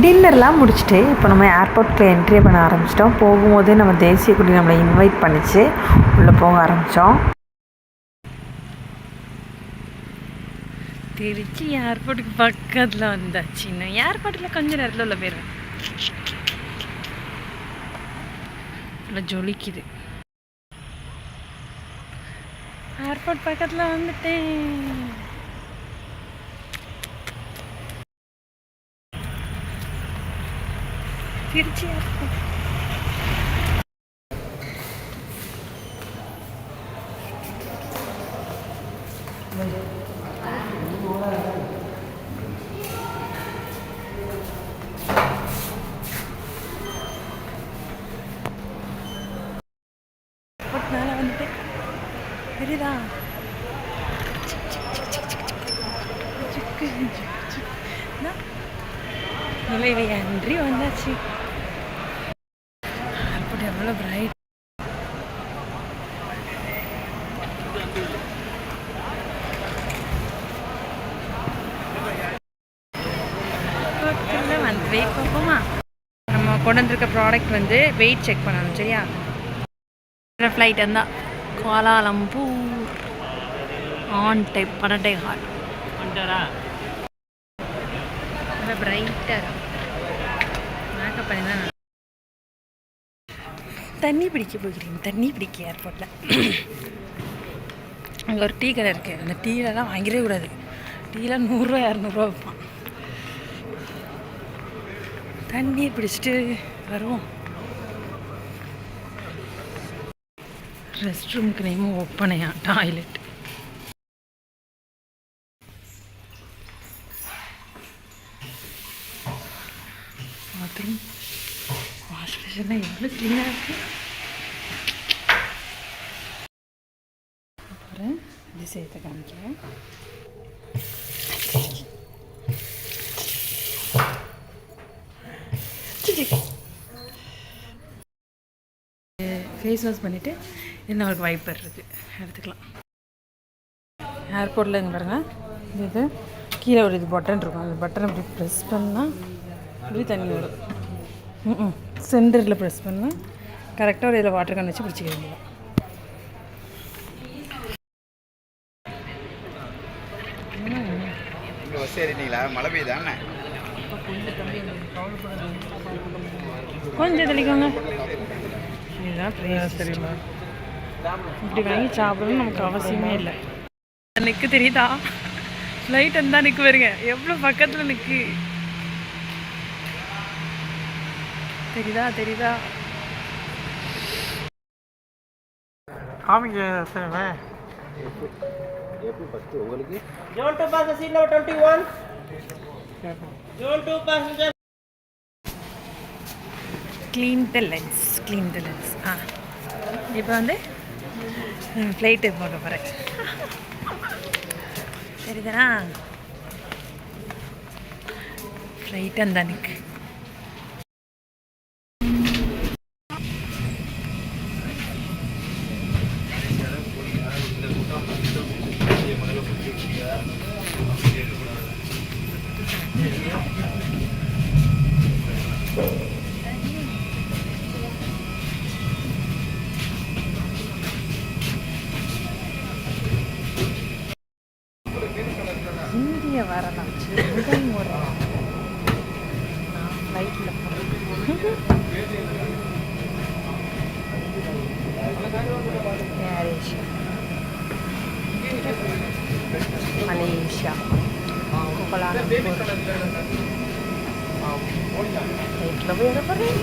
டின்னர்லாம் முடிச்சுட்டு இப்போ நம்ம ஏர்போர்ட்டில் என்ட்ரி பண்ண ஆரம்பிச்சிட்டோம். போகும்போது நம்ம தேசிய கொடி நம்மளை இன்வைட் பண்ணிச்சு, உள்ளே போக ஆரம்பித்தோம். திருச்சி ஏர்போர்ட்டுக்கு பக்கத்தில் வந்தாச்சு. இன்னும் ஏர்போர்ட்டில் கொஞ்சம் நேரத்தில் உள்ள போயிடுவேன். நல்லா ஜொலிக்குது. ஏர்போர்ட் பக்கத்தில் வந்துட்டேன். திருச்சி ஏர்போர்ட். மேலே வந்துட்டு தெரியுதா? நுழைவை அன்றி வந்தாச்சு. ஏர்போர்ட் எவ்வளோ பிரைட். வந்து வெயிட் பார்ப்போமா? நம்ம கொண்டு வந்திருக்க ப்ராடக்ட் வந்து வெயிட் செக் பண்ணணும், சரியா? ஃப்ளைட் இருந்தால் கோலாலம்பூர் ஆன் டைப் 12:15. நல்லா பிரைட்டாக மேக்கப் பண்ணி தான். தண்ணி பிடிக்க போகிறீங்க. தண்ணி பிடிக்க ஏர்போர்ட்டில் அங்கே ஒரு டீ கடை இருக்குது. அந்த டீலெலாம் வாங்கிடவே கூடாது. டீலாம் 100 ரூபா 200 வைப்பான். தண்ணி பிடிச்சிட்டு வருவோம். ரெஸ்ட் ரூமுக்கு நேமும் ஓப்பனையா டாய்லெட். பாத்ரூம் வாஷ் பேஷன்லாம் எவ்வளோ க்ளீனாக இருக்குது. அப்புறம் விஷயத்தை காமிக்கிறேன். ஃபேஸ் வாஷ் பண்ணிவிட்டு இன்னும் அவருக்கு வைப்பர் இருக்குது, எடுத்துக்கலாம். ஏர்போர்ட்டில் இருந்து பாருங்கள், இது கீழே ஒரு இது பட்டன் இருக்கும். அந்த பட்டனை இப்படி ப்ரெஸ் பண்ணால் இப்படி தண்ணி வரும். சென்டரில் ப்ரெஸ் பண்ணால் கரெக்டாக ஒரு இதில் வாட்டர் கேன் வச்சு பிடிச்சிக்க வேண்டியது. மழை பெய்யுதானே? கொஞ்சம் தெளிக்கோங்க. இதுதான் தெரியுமா? இப்படி வாங்கி சாப்பிடணும்னு நமக்கு அவசியமே இல்லை. நிற்கு தெரியுதா? ஃப்ளைட் இருந்தால் நிற்கு வருங்க. எவ்வளோ பக்கத்தில் நிற்கு தெரியுதா? தெரியுதா? காமிங்க சார். உங்களுக்கு John to pass seat number 21. John to passenger. Clean the lens. இப்போ வந்து ஃப்ளைட்டு போக போகிறேன். சரிதானா? ஃப்ளைட் அந்த அன்னைக்கு இந்திய வரலாற்று முதல் முறை நான் ஃப்ளைட்டில் போகிறேன். மலேசியா கோலாலம்பூர் ஃப்ளைட்டில் போய் வர போகிறேன்.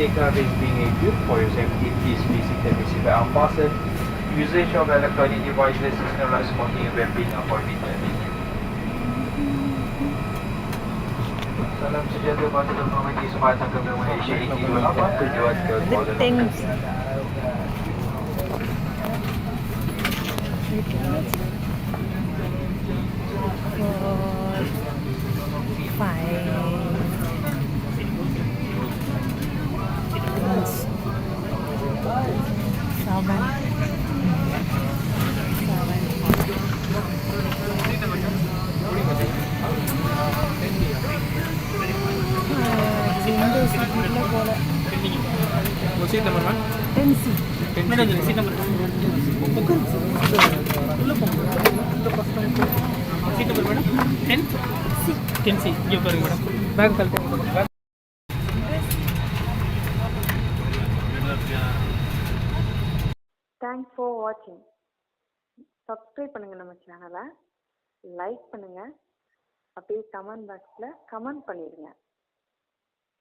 aircraft is being equipped for your safety. Please visit the seatbelt unfastened. Usage of electronic devices is not like smoking, vaping, or forbidden. Salam sejahtera bagi teman-teman di sepanjang kami Malaysia 828 tujuan ke Kuala Lumpur. Thanks. Seat number 1. 10C. Madam, seat number 1. Seat number madam? 10? 10C. You go madam. Bag kalte. Thanks for வாட்சிங். Subscribe பண்ணுங்கள் நம்ம சேனலை, like பண்ணுங்கள், அப்படியே comment பாக்ஸில் comment பண்ணிடுங்க.